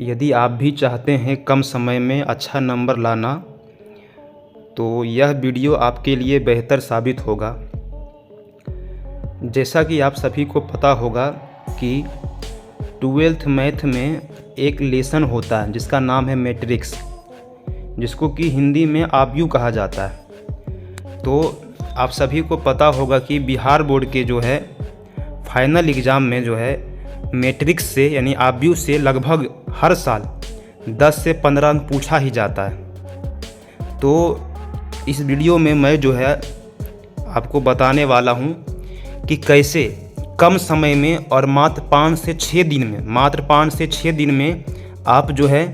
यदि आप भी चाहते हैं कम समय में अच्छा नंबर लाना तो यह वीडियो आपके लिए बेहतर साबित होगा। जैसा कि आप सभी को पता होगा कि 12th मैथ में एक लेसन होता है जिसका नाम है मैट्रिक्स, जिसको कि हिंदी में आव्यूह कहा जाता है। तो आप सभी को पता होगा कि बिहार बोर्ड के जो है फाइनल एग्ज़ाम में जो है मैट्रिक्स से यानी आव्यूह से लगभग हर साल 10 से 15 अंक पूछा ही जाता है। तो इस वीडियो में मैं जो है आपको बताने वाला हूँ कि कैसे कम समय में और मात्र 5 से 6 दिन में आप जो है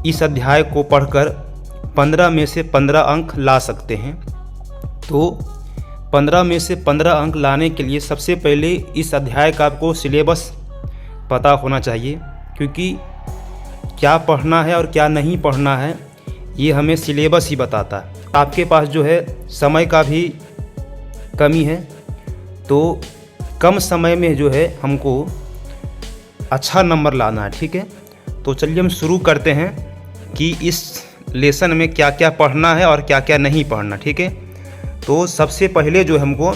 इस अध्याय को पढ़कर 15 में से 15 अंक ला सकते हैं। तो 15 में से 15 अंक लाने के लिए सबसे पहले इस अध्याय का आपको सिलेबस पता होना चाहिए, क्योंकि क्या पढ़ना है और क्या नहीं पढ़ना है ये हमें सिलेबस ही बताता है। आपके पास जो है समय का भी कमी है, तो कम समय में जो है हमको अच्छा नंबर लाना है, ठीक है। तो चलिए हम शुरू करते हैं कि इस लेसन में क्या क्या पढ़ना है और क्या क्या नहीं पढ़ना, ठीक है। तो सबसे पहले जो हमको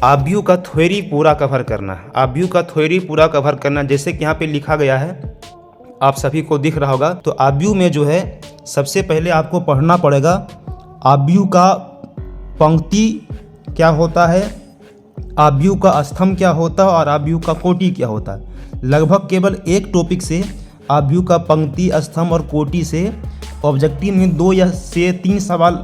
आव्यूह का थ्योरी पूरा कवर करना है। आव्यूह का थ्योरी पूरा कवर करना, जैसे कि यहाँ पे लिखा गया है, आप सभी को दिख रहा होगा। तो आव्यूह में जो है सबसे पहले आपको पढ़ना पड़ेगा आव्यूह का पंक्ति क्या होता है, आव्यूह का स्तंभ क्या होता है और आव्यूह का कोटि क्या होता है। लगभग केवल एक टॉपिक से आव्यूह का पंक्ति, स्तंभ और कोटि से ऑब्जेक्टिव में 2 या से 3 सवाल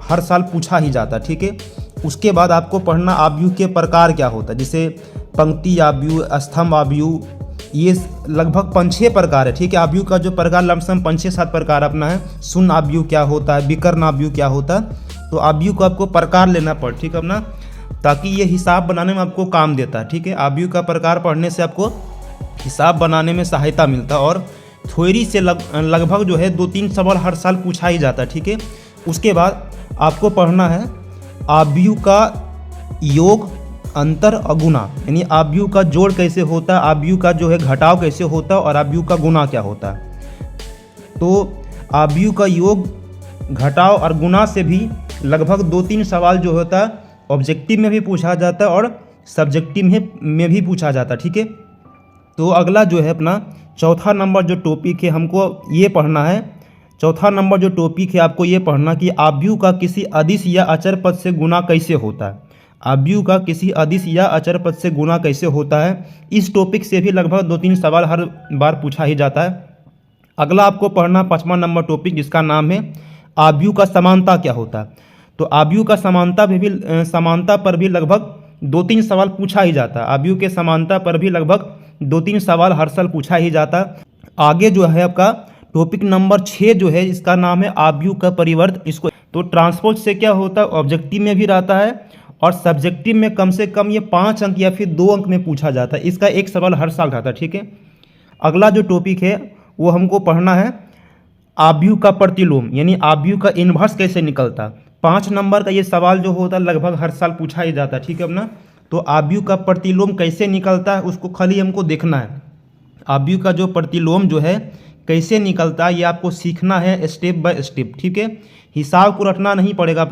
हर साल पूछा ही जाता है, ठीक है। उसके बाद आपको पढ़ना आव्यूह के प्रकार क्या होता है, जैसे पंक्ति आव्यूह, स्तंभ आव्यूह, ये लगभग 5-6 प्रकार है, ठीक है। आव्यूह का जो प्रकार लमसम 5-7 प्रकार अपना है। शून्य आव्यूह क्या होता है, विकर्ण आव्यूह क्या होता है। तो आव्यूह को आपको प्रकार लेना पड़, ठीक है अपना, ताकि ये हिसाब बनाने में आपको काम देता है, ठीक है। आव्यूह का प्रकार पढ़ने से आपको हिसाब बनाने में सहायता मिलता है और थ्योरी से लगभग जो है 2-3 सवाल हर साल पूछा ही जाता है, ठीक है। उसके बाद आपको पढ़ना है आव्यूह का योग, अंतर और गुणा, यानी आव्यूह का जोड़ कैसे होता है, आव्यूह का जो है घटाव कैसे होता है और आव्यूह का गुणा क्या होता है। तो आव्यूह का योग, घटाव और गुणा से भी लगभग 2-3 सवाल जो होता है ऑब्जेक्टिव में भी पूछा जाता है और सब्जेक्टिव में भी पूछा जाता है, ठीक है। तो अगला जो है अपना चौथा नंबर जो टॉपिक है हमको ये पढ़ना है। चौथा नंबर जो टॉपिक है आपको ये पढ़ना कि आव्यूह का किसी अदिश या अचर पद से गुणा कैसे होता है। आव्यूह का किसी अदिश या अचर पद से गुणा कैसे होता है, इस टॉपिक से भी लगभग 2-3 सवाल हर बार पूछा ही जाता है। अगला आपको पढ़ना 5वां नंबर टॉपिक, जिसका नाम है आव्यूह का समानता क्या होता है। तो आव्यूह का समानता पर भी लगभग 2-3 सवाल पूछा ही जाता है। आव्यूह के समानता पर भी लगभग 2-3 सवाल हर साल पूछा ही जाता है। आगे जो है आपका टॉपिक नंबर 6 जो है, इसका नाम है आव्यूह का परिवर्त। इसको तो ट्रांसपोज से क्या होता है, ऑब्जेक्टिव में भी रहता है और सब्जेक्टिव में कम से कम ये 5 अंक या फिर 2 अंक में पूछा जाता है। इसका एक सवाल हर साल रहता है, ठीक है। अगला जो टॉपिक है वो हमको पढ़ना है आव्यूह का प्रतिलोम, यानी आव्यूह का इन्वर्स कैसे निकलता है। 5 नंबर का ये सवाल जो होता है लगभग हर साल पूछा ही जाता है, ठीक है अपना। तो आव्यूह का प्रतिलोम कैसे निकलता है उसको खाली हमको देखना है। आव्यूह का जो प्रतिलोम जो है कैसे निकलता है ये आपको सीखना है स्टेप बाय स्टेप, ठीक है। हिसाब को रटना नहीं पड़ेगा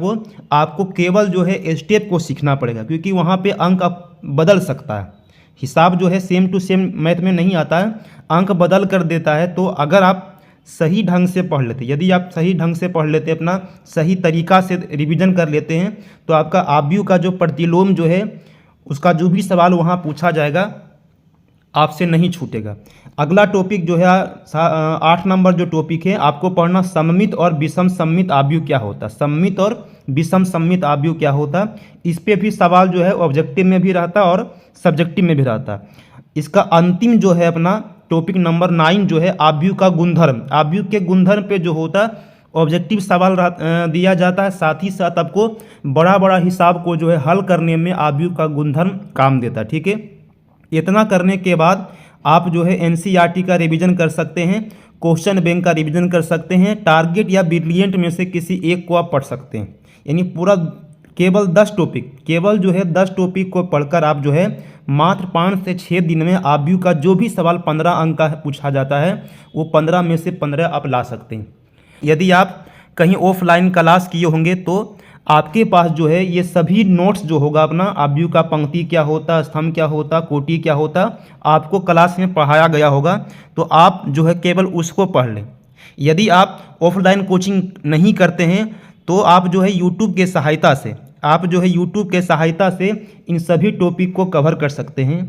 आपको केवल जो है स्टेप को सीखना पड़ेगा, क्योंकि वहाँ पे अंक बदल सकता है। हिसाब जो है सेम टू सेम मैथ में नहीं आता है, अंक बदल कर देता है। तो अगर आप सही ढंग से पढ़ लेते, यदि आप सही ढंग से पढ़ लेते, अपना सही तरीका से रिवीजन कर लेते हैं, तो आपका आव्यूह का जो प्रतिलोम जो है उसका जो भी सवाल वहाँ पूछा जाएगा आपसे नहीं छूटेगा। अगला टॉपिक जो है 8 नंबर जो टॉपिक है आपको पढ़ना सममित और विषम सममित आव्यूह क्या होता है। सममित और विषम सममित आव्यूह क्या होता है, इस पे भी सवाल जो है ऑब्जेक्टिव में भी रहता है और सब्जेक्टिव में भी रहता है। इसका अंतिम जो है अपना टॉपिक नंबर 9 जो है आव्यूह का गुणधर्म। आव्यूह के गुणधर्म पे जो होता है ऑब्जेक्टिव सवाल दिया जाता है, साथ ही साथ आपको बड़ा हिसाब को जो है हल करने में आव्यूह का गुणधर्म काम देता है, ठीक है। इतना करने के बाद आप जो है एनसीईआरटी का रिवीजन कर सकते हैं, क्वेश्चन बैंक का रिवीजन कर सकते हैं, टारगेट या ब्रिलियंट में से किसी एक को आप पढ़ सकते हैं। यानी पूरा केवल 10 टॉपिक को पढ़कर आप जो है मात्र 5 से 6 दिन में आबयू का जो भी सवाल 15 अंक का पूछा जाता है वो 15 में से 15 आप ला सकते हैं। यदि आप कहीं ऑफलाइन क्लास किए होंगे तो आपके पास जो है ये सभी नोट्स जो होगा अपना, आबयू का पंक्ति क्या होता, स्तंभ क्या होता, कोटि क्या होता, आपको क्लास में पढ़ाया गया होगा, तो आप जो है केवल उसको पढ़ लें। यदि आप ऑफलाइन कोचिंग नहीं करते हैं तो आप जो है यूट्यूब के सहायता से इन सभी टॉपिक को कवर कर सकते हैं।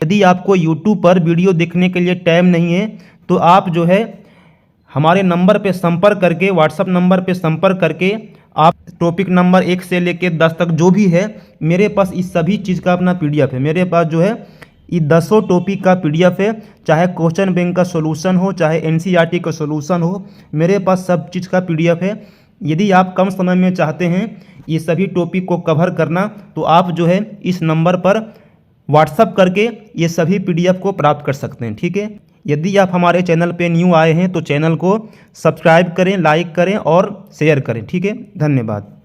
यदि आपको यूट्यूब पर वीडियो देखने के लिए टाइम नहीं है तो आप जो है हमारे नंबर पे संपर्क करके, व्हाट्सएप नंबर पे संपर्क करके आप टॉपिक नंबर 1 से लेकर 10 तक जो भी है, मेरे पास इस सभी चीज़ का अपना PDF है। मेरे पास जो है ये 10 टॉपिक का PDF है, चाहे क्वेश्चन बैंक का सोल्यूशन हो, चाहे NCERT का सोल्यूशन हो, मेरे पास सब चीज़ का PDF है। यदि आप कम समय में चाहते हैं ये सभी टॉपिक को कवर करना तो आप जो है इस नंबर पर व्हाट्सएप करके ये सभी PDF को प्राप्त कर सकते हैं, ठीक है। यदि आप हमारे चैनल पे न्यू आए हैं तो चैनल को सब्सक्राइब करें, लाइक करें और शेयर करें, ठीक है। धन्यवाद।